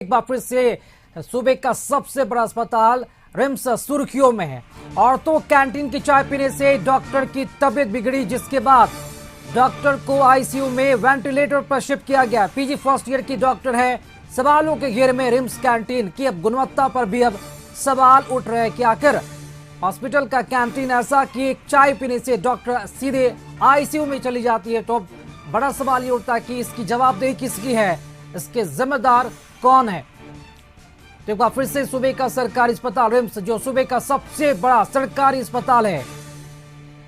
एक बार फिर से सूबे का सबसे बड़ा अस्पताल रिम्स सुर्खियों में है। औरतों कैंटीन की चाय पीने से डॉक्टर की तबीयत बिगड़ी, जिसके बाद डॉक्टर को आईसीयू में वेंटिलेटर पर शिफ्ट किया गया। पीजी फर्स्ट ईयर की डॉक्टर है। सवालों के घेरे में रिम्स कैंटीन की अब गुणवत्ता पर भी अब सवाल उठ रहे हैं कि आखिर हॉस्पिटल का कैंटीन ऐसा कि एक चाय पीने से डॉक्टर सीधे आईसीयू में चली जाती है। तो बड़ा सवाल ये उठता है कि इसकी जवाबदेही किसकी है, इसके जिम्मेदार कौन है। तो एक बार फिर से सूबे का सरकारी अस्पताल रिम्स, जो सूबे का सबसे बड़ा सरकारी अस्पताल है,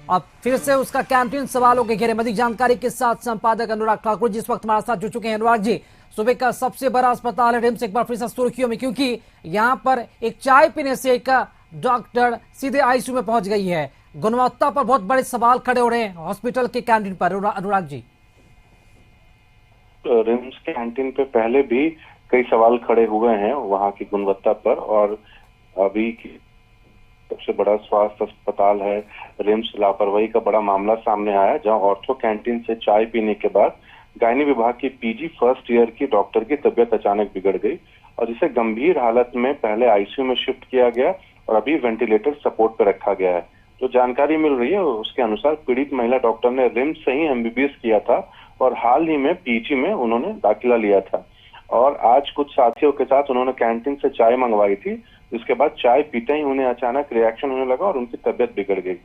अब फिर से उसका कैंटीन सवालों के घेरे। मजीद जानकारी के साथ संपादक अनुराग ठाकुर जी इस वक्त हमारे साथ जुड़ चुके हैं। अनुराग जी, सूबे का सबसे बड़ा अस्पताल है रिम्स, एक बार फिर से सुर्खियों में, क्योंकि यहाँ पर एक चाय पीने से एक डॉक्टर सीधे आईसीयू में पहुंच गई है। गुणवत्ता पर बहुत बड़े सवाल खड़े हो रहे हैं हॉस्पिटल के कैंटीन पर। अनुराग जी, रिम्स कैंटीन पे पहले भी कई सवाल खड़े हुए हैं वहां की गुणवत्ता पर, और अभी की सबसे बड़ा स्वास्थ्य अस्पताल है रिम्स, लापरवाही का बड़ा मामला सामने आया, जहां ऑर्थो कैंटीन से चाय पीने के बाद गायनी विभाग की पीजी फर्स्ट ईयर की डॉक्टर की तबीयत अचानक बिगड़ गई और जिसे गंभीर हालत में पहले आईसीयू में शिफ्ट किया गया और अभी वेंटिलेटर सपोर्ट पर रखा गया है। जो जानकारी मिल रही है उसके अनुसार पीड़ित महिला डॉक्टर ने रिम्स से ही एमबीबीएस किया था और हाल ही में पीजी में उन्होंने दाखिला लिया था और आज कुछ साथियों के साथ उन्होंने कैंटीन से चाय मंगवाई थी, जिसके बाद चाय पीते ही उन्हें अचानक रिएक्शन होने लगा और उनकी तबीयत बिगड़ गई।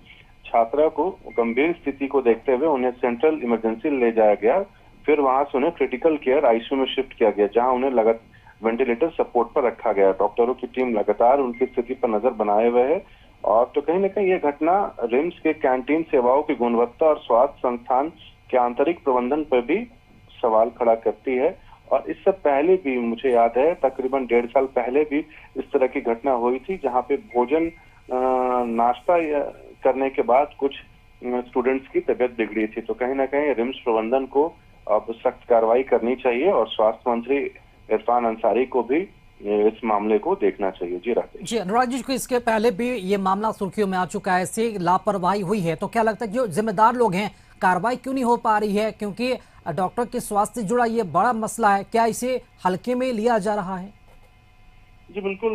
छात्रा को गंभीर स्थिति को देखते हुए उन्हें सेंट्रल इमरजेंसी ले जाया गया, फिर वहां से उन्हें क्रिटिकल केयर आईसीयू में शिफ्ट किया गया, जहां उन्हें वेंटिलेटर सपोर्ट पर रखा गया। डॉक्टरों की टीम लगातार उनकी स्थिति पर नजर बनाए हुए है और तो कहीं न कहीं ये घटना रिम्स के कैंटीन सेवाओं की गुणवत्ता और स्वास्थ्य संस्थान के आंतरिक प्रबंधन पर भी सवाल खड़ा करती है। और इससे पहले भी मुझे याद है तकरीबन 1.5 साल पहले भी इस तरह की घटना हुई थी, जहां पे भोजन नाश्ता करने के बाद कुछ स्टूडेंट्स की तबीयत बिगड़ी थी। तो कहीं ना कहीं रिम्स प्रबंधन को अब सख्त कार्रवाई करनी चाहिए और स्वास्थ्य मंत्री इरफान अंसारी को भी इस मामले को देखना चाहिए। जी राकेश जी, अनुराग जी, को इसके पहले भी ये मामला सुर्खियों में आ चुका है, ऐसी लापरवाही हुई है, तो क्या लगता है जो जिम्मेदार लोग हैं कार्रवाई क्यों नहीं हो पा रही है? क्योंकि डॉक्टर के स्वास्थ्य से जुड़ा ये बड़ा मसला है, क्या इसे हल्के में लिया जा रहा है? जी बिल्कुल,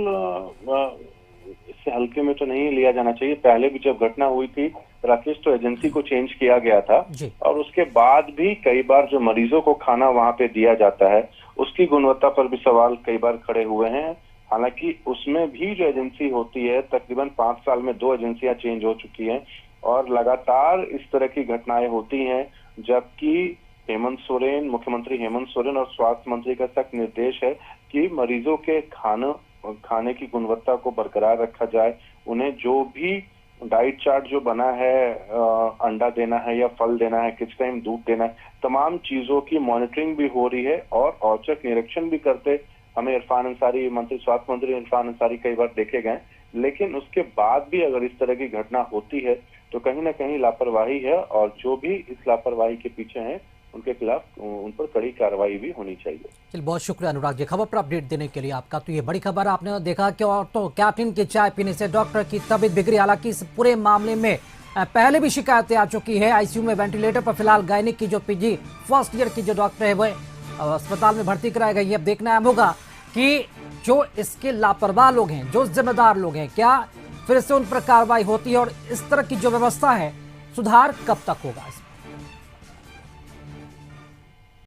इससे हल्के में तो नहीं लिया जाना चाहिए। पहले भी जब घटना हुई थी राकेश, तो एजेंसी को चेंज किया गया था और उसके बाद भी कई बार जो मरीजों को खाना वहां पे दिया जाता है उसकी गुणवत्ता पर भी सवाल कई बार खड़े हुए हैं। हालांकि उसमें भी जो एजेंसी होती है, तकरीबन 5 साल में 2 एजेंसियां चेंज हो चुकी हैं और लगातार इस तरह की घटनाएं होती हैं, जबकि मुख्यमंत्री हेमंत सोरेन और स्वास्थ्य मंत्री का सख्त निर्देश है कि मरीजों के खाने की गुणवत्ता को बरकरार रखा जाए। उन्हें जो भी डाइट चार्ट जो बना है, अंडा देना है या फल देना है, किस टाइम दूध देना है, तमाम चीजों की मॉनिटरिंग भी हो रही है और औचक निरीक्षण भी करते हमें स्वास्थ्य मंत्री इरफान अंसारी कई बार देखे गए। लेकिन उसके बाद भी अगर इस तरह की घटना होती है तो कहीं ना कहीं लापरवाही है और जो भी इस लापरवाही के पीछे हैं उनके खिलाफ उन पर कड़ी कार्रवाई भी होनी चाहिए। चलिए, बहुत शुक्रिया अनुराग जी खबर पर अपडेट देने के लिए आपका। तो ये बड़ी खबर आपने देखा कि तो कैंटीन की चाय पीने से डॉक्टर की तबीयत बिगड़ी। हालांकि इस पूरे मामले में पहले भी शिकायतें आ चुकी है। आईसीयू में वेंटिलेटर पर फिलहाल गायनिक की जो पीजी फर्स्ट ईयर की जो डॉक्टर है वह अस्पताल में भर्ती कराई गई है। अब देखना होगा कि जो इसके लापरवाह लोग हैं, जो जिम्मेदार लोग हैं, क्या फिर से उन पर कार्रवाई होती है और इस तरह की जो व्यवस्था है सुधार कब तक होगा।